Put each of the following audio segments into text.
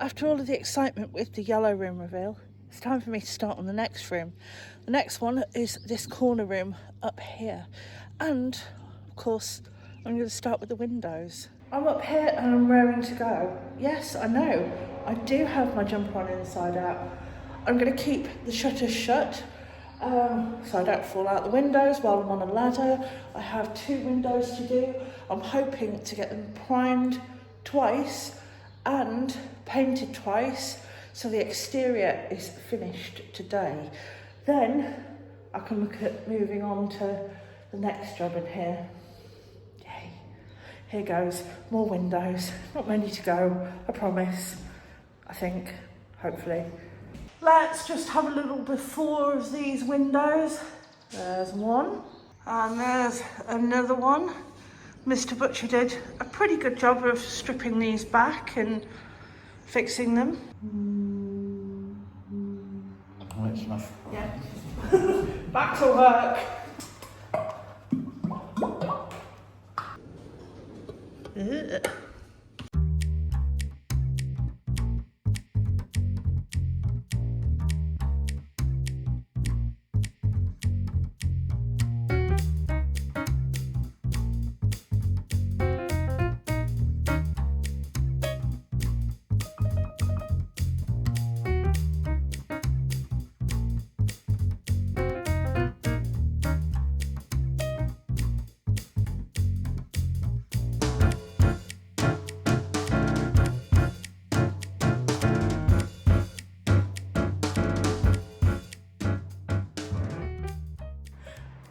After all of the excitement with the yellow room reveal, it's time for me to start on the next room. The next one is this corner room up here. And, of course, I'm going to start with the windows. I'm up here and I'm raring to go. Yes, I know, I do have my jumper on inside out. I'm going to keep the shutters shut so I don't fall out the windows while I'm on a ladder. I have 2 windows to do. I'm hoping to get them primed twice and painted twice, so the exterior is finished today. Then I can look at moving on to the next job in here. Yay. Here goes, more windows. Not many to go, I promise. I think, hopefully. Let's just have a little before of these windows. There's one, and there's another one. Mr. Butcher did a pretty good job of stripping these back and fixing them. Oh, it's enough. Yeah. Back to work. Ugh.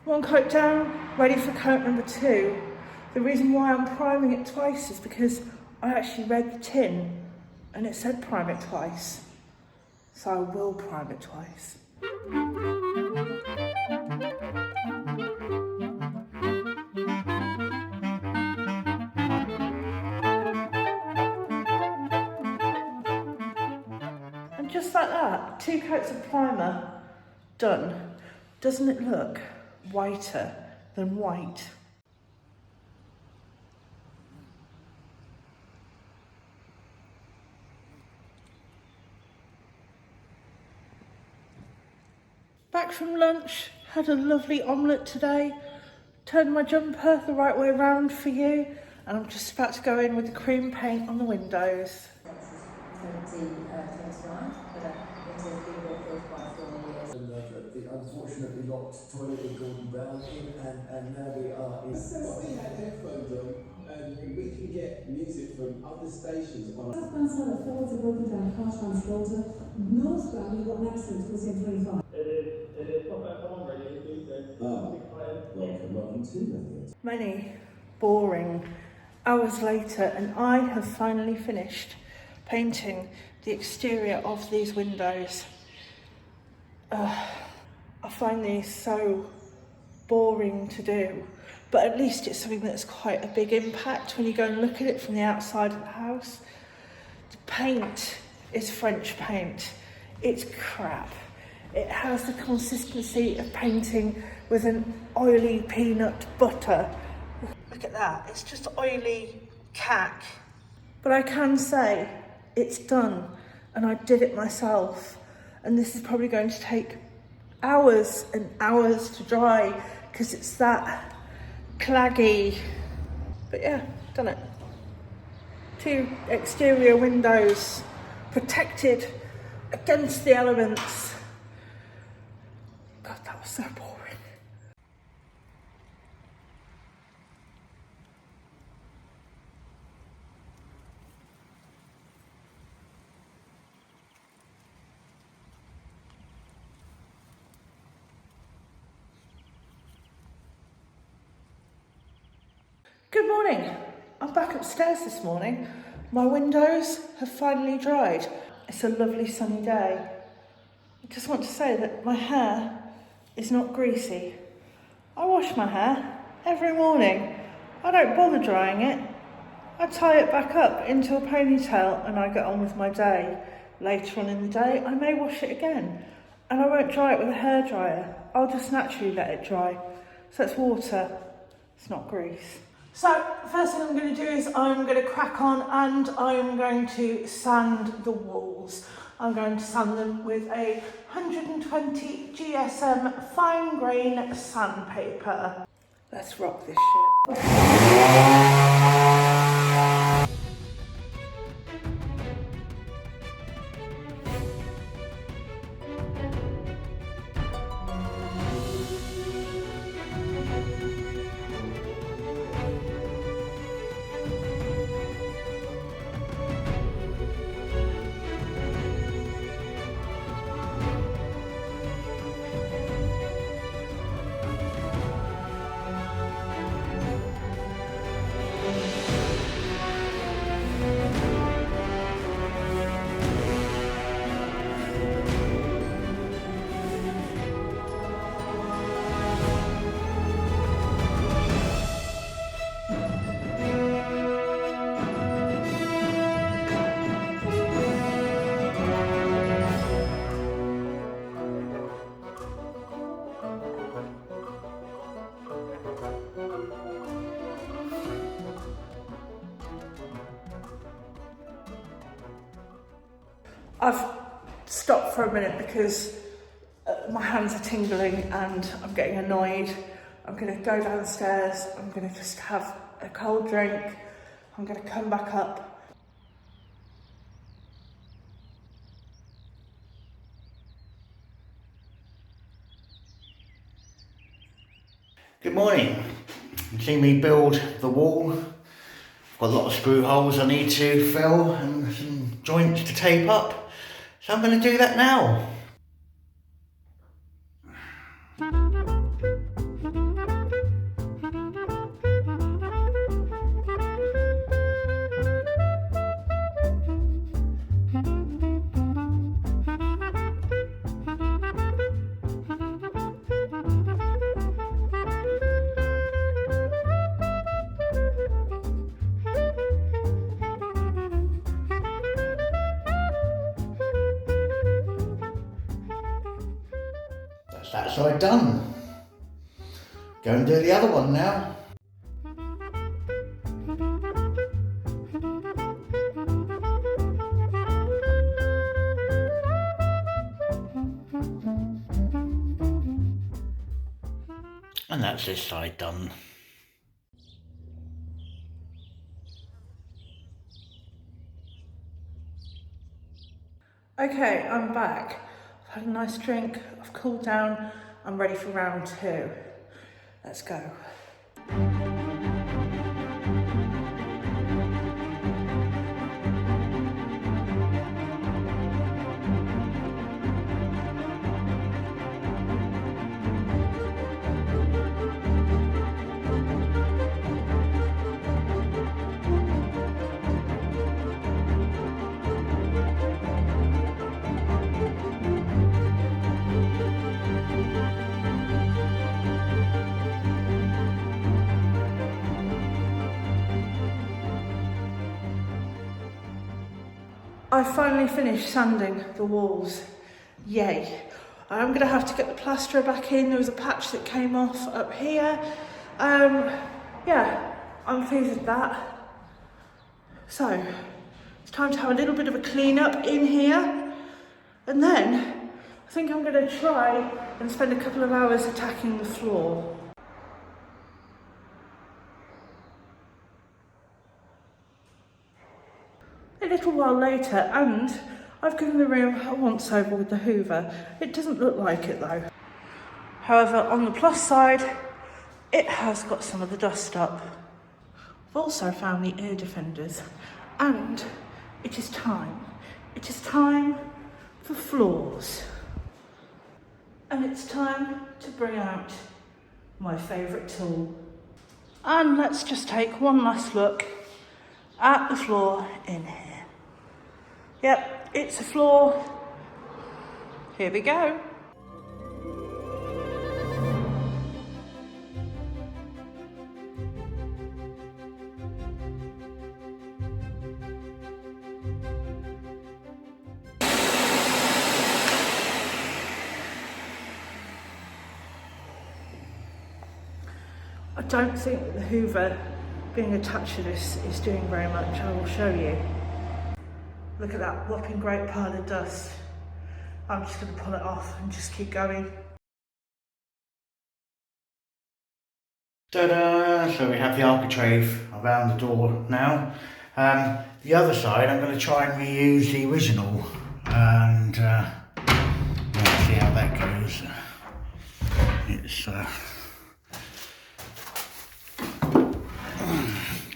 One coat down, ready for coat number 2. The reason why I'm priming it twice is because I actually read the tin and it said prime it twice. So I will prime it twice. And just like that, 2 coats of primer, done. Doesn't it look whiter than white? Back from lunch, had a lovely omelette today, turned my jumper the right way around for you, and I'm just about to go in with the cream paint on the windows. Unfortunately got toileted Gordon Brown in and now we are in. So we had headphones on and we can get music from other stations on. Southbound side of Forwards are broken down, car transporter. Northbound we've got an accident towards the M25. It is pop back on radio, Welcome to Many boring hours later, and I have finally finished painting the exterior of these windows. I find these so boring to do, but at least it's something that's quite a big impact when you go and look at it from the outside of the house. The paint is French paint. It's crap. It has the consistency of painting with an oily peanut butter. Look at that, it's just oily cack. But I can say it's done, and I did it myself. And this is probably going to take hours and hours to dry because it's that claggy. But yeah, done it. 2 exterior windows protected against the elements. God, that was so boring. Good morning. I'm back upstairs this morning My windows have finally dried. It's a lovely sunny day. I just want to say that my hair is not greasy. I wash my hair every morning. I don't bother drying it. I tie it back up into a ponytail and I get on with my day. Later on in the day, I may wash it again. And I won't dry it with a hairdryer. I'll just naturally let it dry. So it's water, it's not grease. So the first thing I'm going to do is I'm going to crack on and I'm going to sand the walls. I'm going to sand them with a 120 GSM fine grain sandpaper. Let's rock this shit. I've stopped for a minute because my hands are tingling and I'm getting annoyed. I'm going to go downstairs, I'm going to just have a cold drink, I'm going to come back up. Good morning. You see me build the wall. I've got a lot of screw holes I need to fill and some joints to tape up. So I'm going to do that now. That's that side done. Go and do the other one now. And that's this side done. Okay, I'm back. I've had a nice drink, I've cooled down, I'm ready for round 2. Let's go. I finally finished sanding the walls. Yay. I'm going to have to get the plaster back in. There was a patch that came off up here. Yeah, I'm pleased with that. So, it's time to have a little bit of a clean up in here. And then, I think I'm going to try and spend a couple of hours attacking the floor. A little while later, and I've given the room a once over with the hoover. It doesn't look like it though. However, on the plus side, it has got some of the dust up. I've also found the ear defenders, and it is time. It is time for floors. And it's time to bring out my favourite tool. And let's just take one last look at the floor in here. Yep, it's a floor. Here we go. I don't think that the Hoover being attached to this is doing very much. I will show you. Look at that whopping great pile of dust. I'm just going to pull it off and just keep going. Ta-da! So we have the architrave around the door now. The other side I'm going to try and reuse the original and let's see how that goes. It's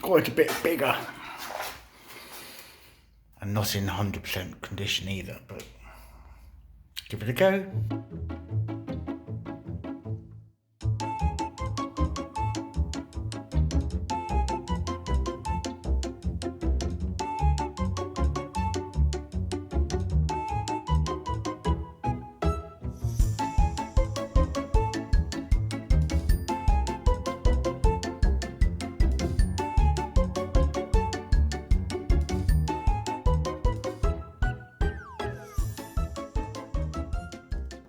quite a bit bigger and not in 100% condition either, but give it a go.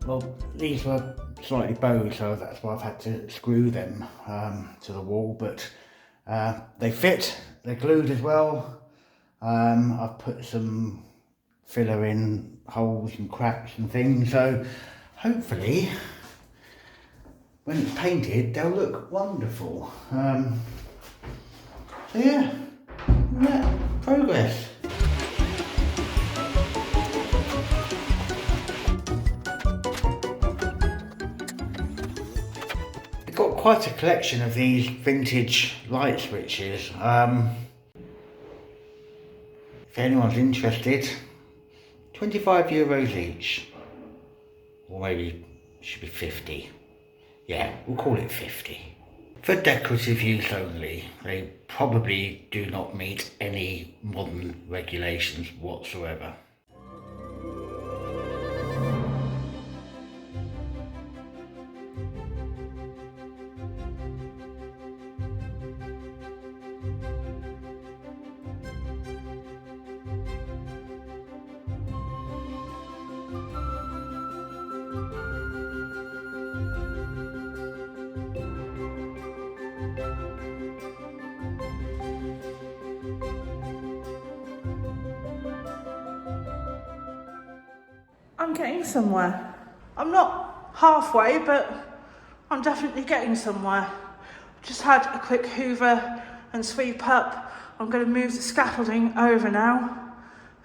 Well, these were slightly bowed, so that's why I've had to screw them to the wall, but they fit, they're glued as well. I've put some filler in holes and cracks and things, so hopefully when it's painted they'll look wonderful. So yeah, progress. Got quite a collection of these vintage light switches. If anyone's interested, €25 each, or maybe it should be 50. Yeah, we'll call it 50. For decorative use only. They probably do not meet any modern regulations whatsoever. I'm getting somewhere. I'm not halfway, but I'm definitely getting somewhere. Just had a quick hoover and sweep up. I'm going to move the scaffolding over now.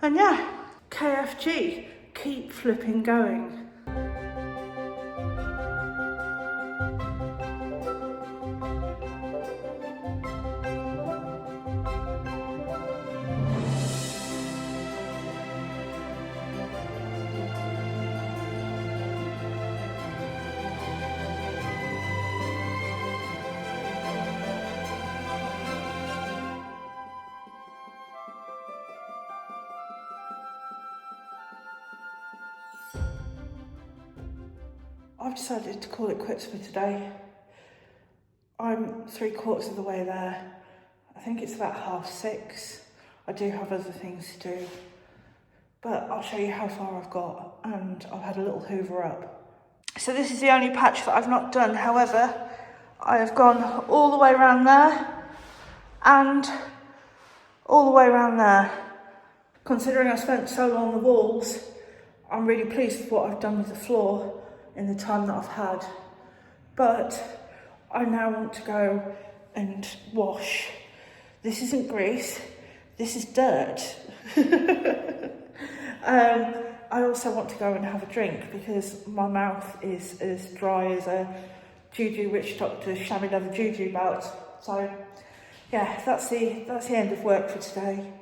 And yeah, KFG, keep flipping going. I've decided to call it quits for today. I'm 3/4 of the way there. I think it's about 6:30. I do have other things to do, but I'll show you how far I've got, and I've had a little hoover up. So this is the only patch that I've not done. However, I have gone all the way around there and all the way around there. Considering I spent so long on the walls, I'm really pleased with what I've done with the floor in the time that I've had. But I now want to go and wash. This isn't grease, this is dirt. I also want to go and have a drink because my mouth is as dry as a juju witch doctor shamming another juju bout. So yeah, that's the end of work for today.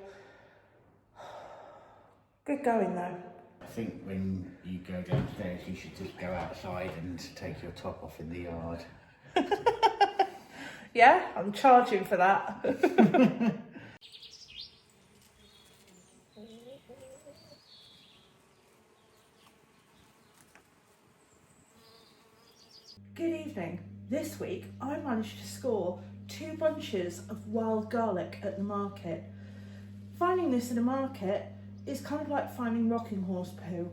Good going though. I think when you go downstairs you should just go outside and take your top off in the yard. Yeah, I'm charging for that. evening, this week, I managed to score 2 bunches of wild garlic at the market. Finding this in a market is kind of like finding rocking horse poo.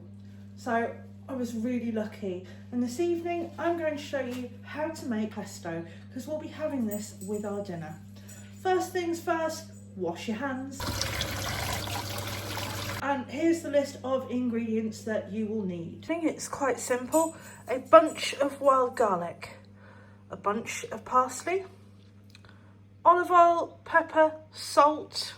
So I was really lucky. And this evening, I'm going to show you how to make pesto, because we'll be having this with our dinner. First things first, wash your hands. And here's the list of ingredients that you will need. I think it's quite simple. A bunch of wild garlic, a bunch of parsley, olive oil, pepper, salt,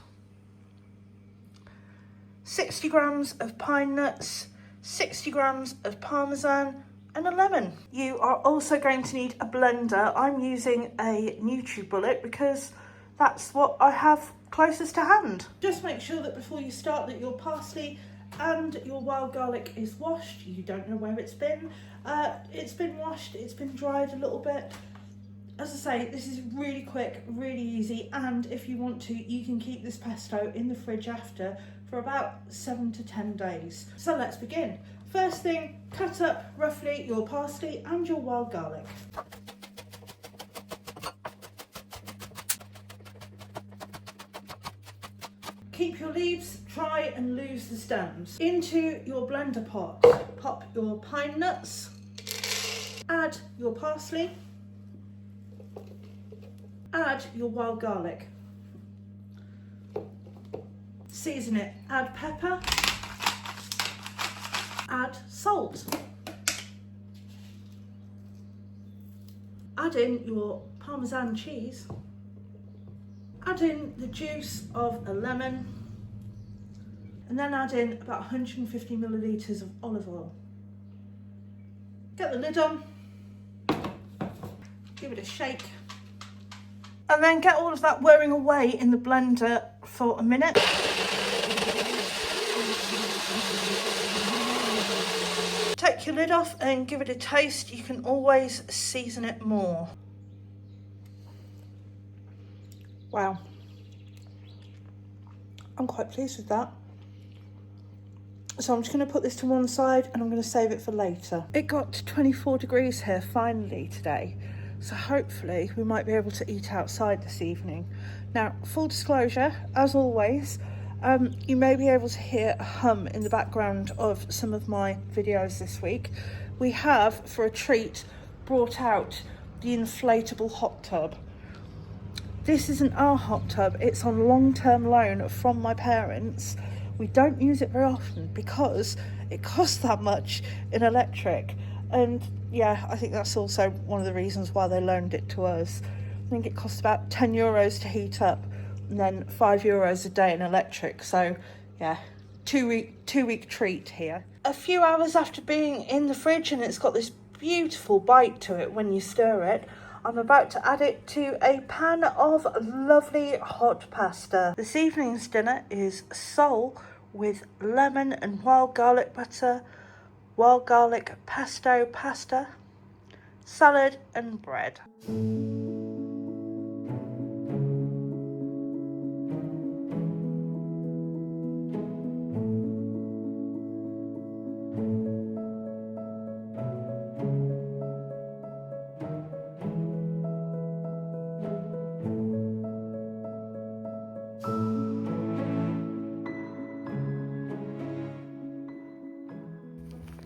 60 grams of pine nuts, 60 grams of parmesan, and a lemon. You are also going to need a blender. I'm using a NutriBullet because that's what I have closest to hand. Just make sure that before you start that your parsley and your wild garlic is washed. You don't know where it's been. It's been washed, it's been dried a little bit. As I say, this is really quick, really easy, and if you want to, you can keep this pesto in the fridge after for about 7 to 10 days. So let's begin. First thing, cut up roughly your parsley and your wild garlic. Keep your leaves, try and lose the stems. Into your blender pot, pop your pine nuts, add your parsley, add your wild garlic, season it, add pepper, add salt, add in your Parmesan cheese, add in the juice of a lemon, and then add in about 150 millilitres of olive oil. Get the lid on, give it a shake, and then get all of that whirring away in the blender for a minute. Take your lid off and give it a taste. You can always season it more. Wow, I'm quite pleased with that. So I'm just going to put this to one side and I'm going to save it for later. It got to 24 degrees here finally today, so hopefully we might be able to eat outside this evening. Now, full disclosure, as always, you may be able to hear a hum in the background of some of my videos this week. We have, for a treat, brought out the inflatable hot tub. This isn't our hot tub, it's on long-term loan from my parents. We don't use it very often because it costs that much in electric. And yeah, I think that's also one of the reasons why they loaned it to us. I think it costs about 10 euros to heat up and then 5 euros a day in electric. So yeah, two week treat here. A few hours after being in the fridge, and it's got this beautiful bite to it when you stir it, I'm about to add it to a pan of lovely hot pasta. This evening's dinner is sole with lemon and wild garlic butter, wild garlic pesto pasta, salad and bread.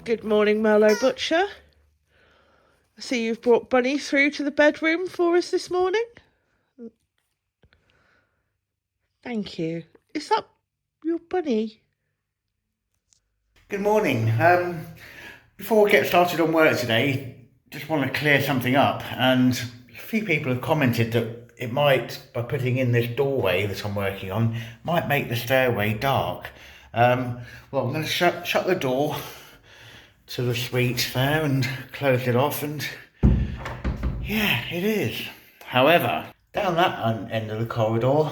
Good morning, Merlot Butcher. I see you've brought Bunny through to the bedroom for us this morning. Thank you. Is that your Bunny? Good morning. Before we get started on work today, just want to clear something up. And a few people have commented that it might, by putting in this doorway that I'm working on, might make the stairway dark. Well, I'm going to shut the door to the suite there and close it off, and yeah, it is. However, down that end of the corridor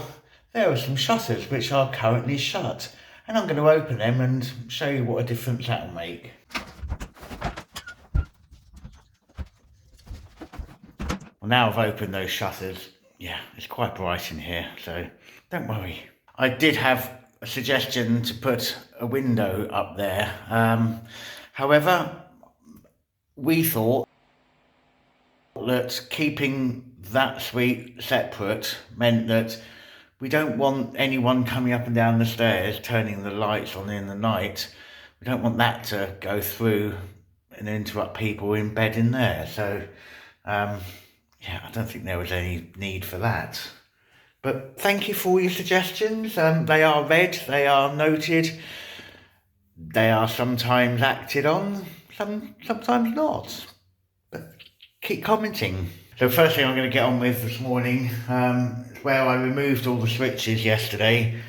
there are some shutters which are currently shut, and I'm going to open them and show you what a difference that will make. Well, now I've opened those shutters, yeah, it's quite bright in here, so don't worry. I did have a suggestion to put a window up there. However, we thought That keeping that suite separate meant that we don't want anyone coming up and down the stairs, turning the lights on in the night. We don't want that to go through and interrupt people in bed in there. So, yeah, I don't think there was any need for that. But thank you for all your suggestions. They are read, they are noted, they are sometimes acted on, sometimes not. But keep commenting. So first thing I'm going to get on with this morning is where I removed all the switches yesterday.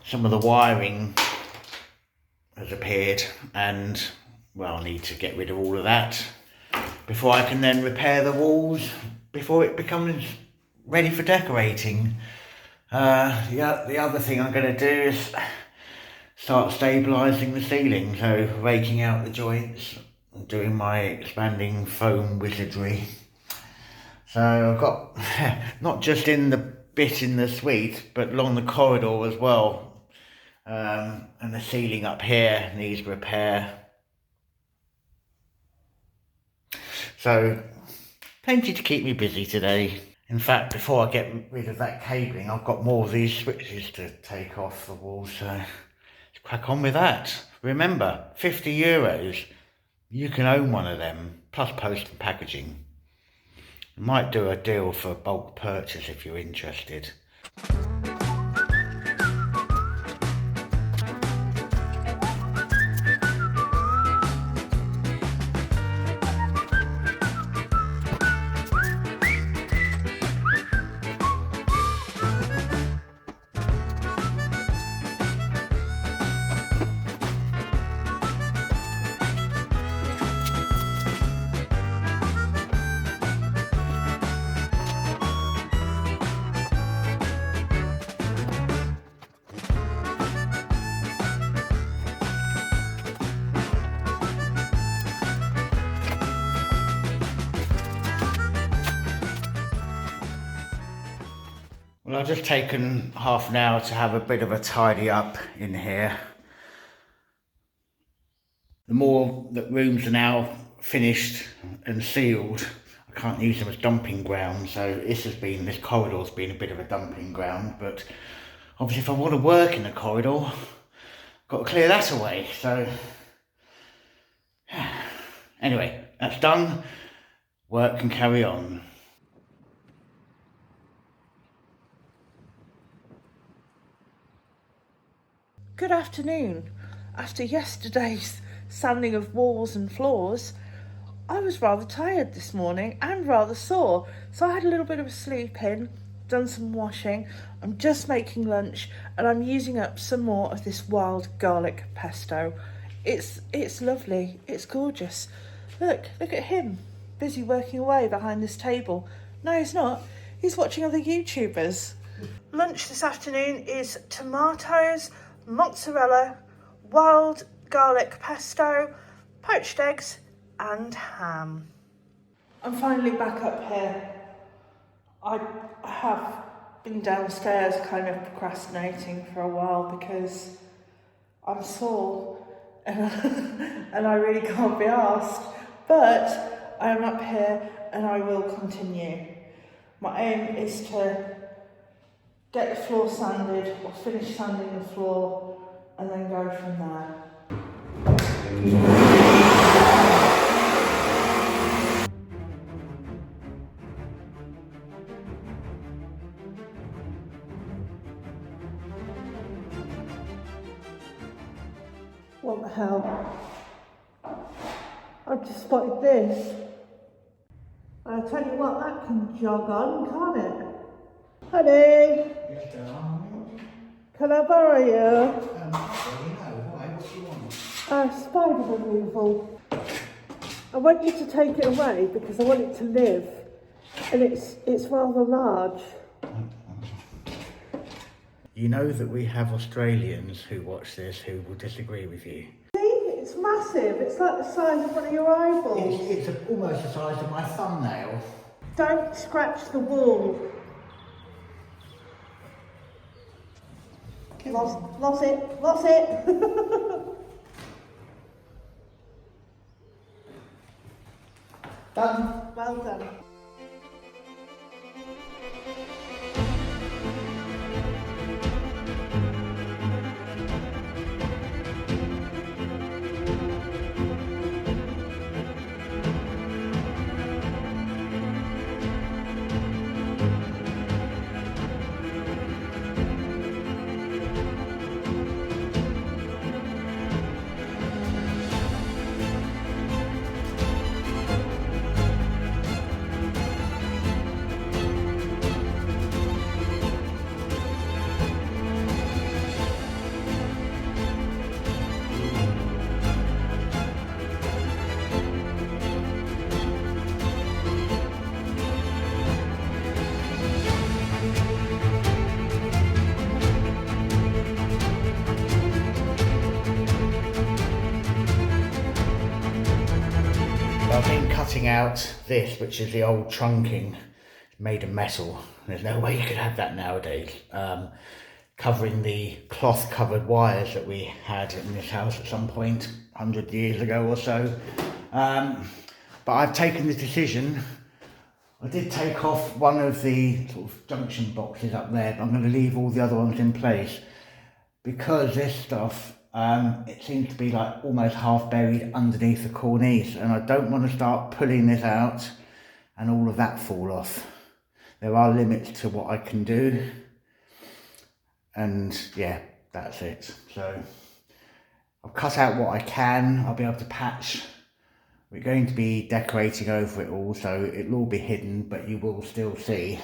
Some of the wiring has appeared and, well, I need to get rid of all of that before I can then repair the walls before it becomes ready for decorating. The other thing I'm going to do is start stabilising the ceiling, so raking out the joints and doing my expanding foam wizardry. So I've got, not just in the bit in the suite, but along the corridor as well. And the ceiling up here needs repair. So, plenty to keep me busy today. In fact, before I get rid of that cabling, I've got more of these switches to take off the wall, so let's crack on with that. Remember, €50, you can own one of them, plus post and packaging. I might do a deal for bulk purchase if you're interested. Well, I've just taken half an hour to have a bit of a tidy up in here. The more that rooms are now finished and sealed, I can't use them as dumping ground, so this corridor's been a bit of a dumping ground, but obviously if I want to work in the corridor, I've got to clear that away, so anyway, that's done. Work can carry on. Good afternoon. After yesterday's sanding of walls and floors, I was rather tired this morning and rather sore, so I had a little bit of a sleep in, done some washing. I'm just making lunch and I'm using up some more of this wild garlic pesto. It's lovely, it's gorgeous. Look at him, busy working away behind this table. No, he's not, he's watching other YouTubers. Lunch this afternoon is tomatoes, mozzarella, wild garlic pesto, poached eggs and ham. I'm finally back up here. I have been downstairs kind of procrastinating for a while because I'm sore and I really can't be arsed, but I am up here and I will continue. My aim is to get the floor sanded or finish sanding the floor and then go from there. What the hell? I've just spotted this. I'll tell you what, that can jog on, can't it? Honey, can I borrow you? Spider removal. I want you to take it away because I want it to live, and it's rather large. You know that we have Australians who watch this who will disagree with you. See, it's massive. It's like the size of one of your eyeballs. It's almost the size of my thumbnail. Don't scratch the wall. Lost it. Done. Well done. cutting out this, which is the old trunking, made of metal. There's no way you could have that nowadays. Covering the cloth covered wires that we had in this house at some point 100 years ago or so. But I've taken the decision. I did take off one of the sort of junction boxes up there, but I'm going to leave all the other ones in place because this stuff, it seems to be like almost half buried underneath the cornice, and I don't want to start pulling this out and all of that fall off. There are limits to what I can do. And yeah, that's it. So I'll cut out what I can. I'll be able to patch. We're going to be decorating over it all, so it'll all be hidden, but you will still see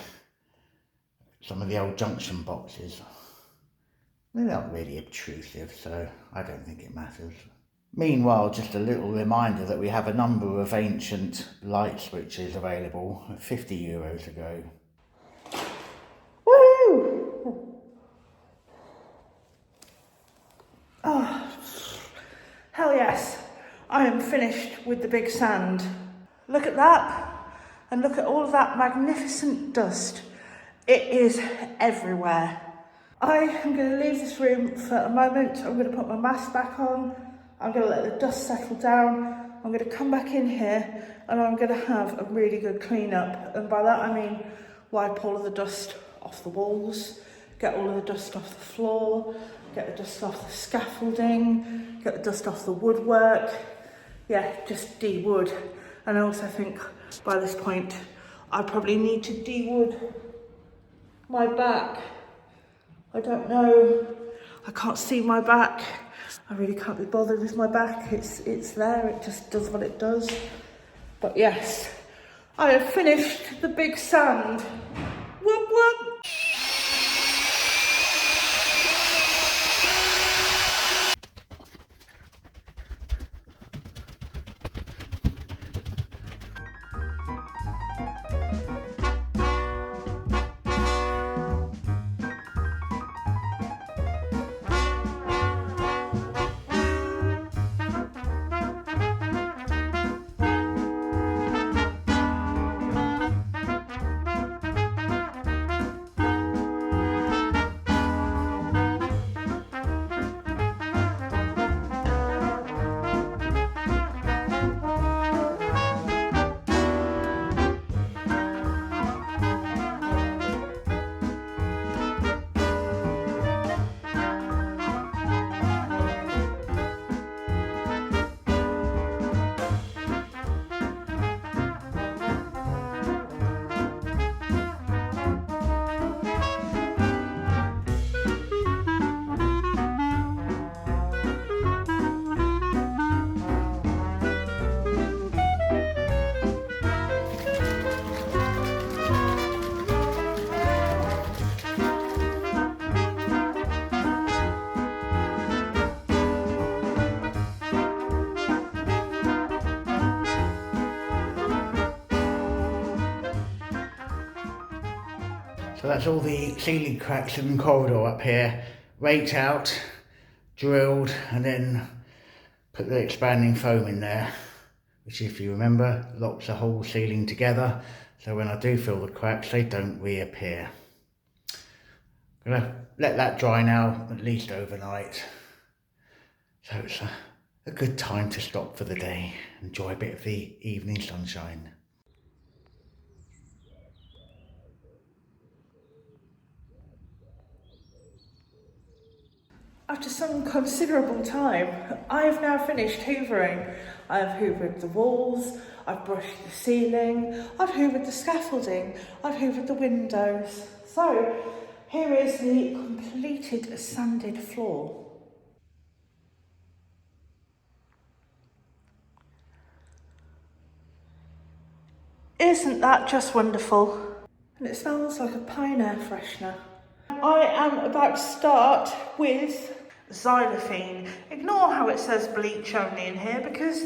some of the old junction boxes. They're not really obtrusive, so I don't think it matters. Meanwhile, just a little reminder that we have a number of ancient light switches available, €50 ago. Woo! Oh, hell yes. I am finished with the big sand. Look at that, and look at all of that magnificent dust. It is everywhere. I am going to leave this room for a moment. I'm going to put my mask back on. I'm going to let the dust settle down. I'm going to come back in here and I'm going to have a really good clean up. And by that I mean wipe all of the dust off the walls, get all of the dust off the floor, get the dust off the scaffolding, get the dust off the woodwork. Yeah, just de-wood. And I also think by this point I probably need to de-wood my back. I don't know, I can't see my back. I really can't be bothered with my back. It's there, it just does what it does. But yes, I have finished the big sand. Whoop whoop. So that's all the ceiling cracks in the corridor up here, raked out, drilled, and then put the expanding foam in there, which, if you remember, locks the whole ceiling together, so when I do fill the cracks they don't reappear. I'm going to let that dry now, at least overnight, so it's a good time to stop for the day, enjoy a bit of the evening sunshine. After some considerable time, I have now finished hoovering. I have hoovered the walls, I've brushed the ceiling, I've hoovered the scaffolding, I've hoovered the windows. So, here is the completed sanded floor. Isn't that just wonderful? And it smells like a pine air freshener. I am about to start with xylophane. Ignore how it says bleach only in here because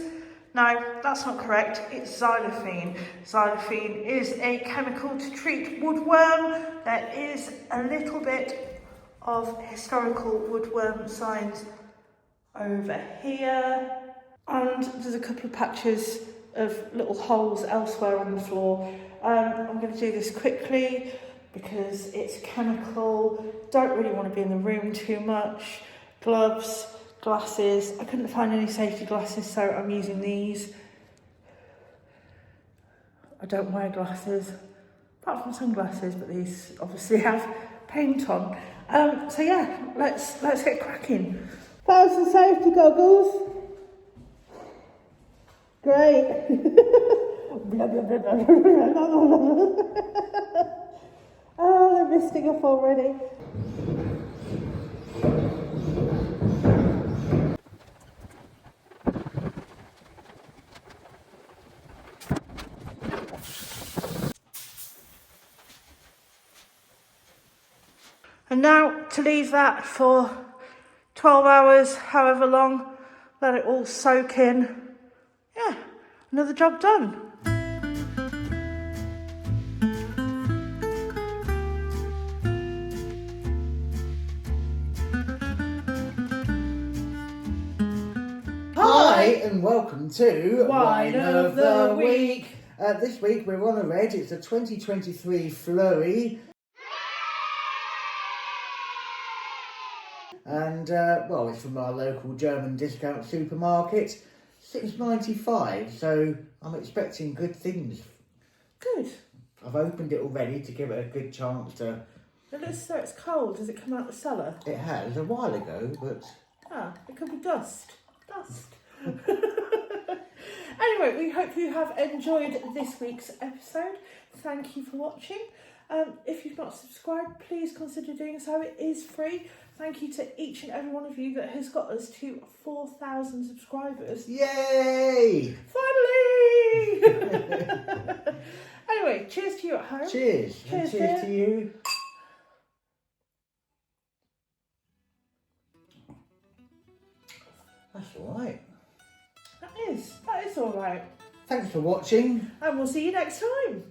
no, that's not correct. It's xylophane. Xylophane is a chemical to treat woodworm. There is a little bit of historical woodworm signs over here. And there's a couple of patches of little holes elsewhere on the floor. I'm going to do this quickly because it's chemical. Don't really want to be in the room too much. Gloves, glasses. I couldn't find any safety glasses, so I'm using these. I don't wear glasses, apart from sunglasses, but these obviously have paint on. So yeah, let's get cracking. That was the safety goggles. Great. Oh, they're misting up already. And now to leave that for 12 hours, however long, let it all soak in. Yeah, another job done. Hi and welcome to Wine of the Week. This week we're on a red. It's a 2023 Flurry. And well, it's from our local German discount supermarket. £6.95, so I'm expecting good things. Good. I've opened it already to give it a good chance to... It looks as though it's cold. Does it come out the cellar? It has, a while ago, but... Ah, it could be dust. Dust. Anyway, we hope you have enjoyed this week's episode. Thank you for watching. If you've not subscribed, please consider doing so. It is free. Thank you to each and every one of you that has got us to 4,000 subscribers. Yay! Finally! Anyway, cheers to you at home. Cheers. Cheers, And cheers dear. to you. That's alright. That is all right. Thanks for watching. And we'll see you next time.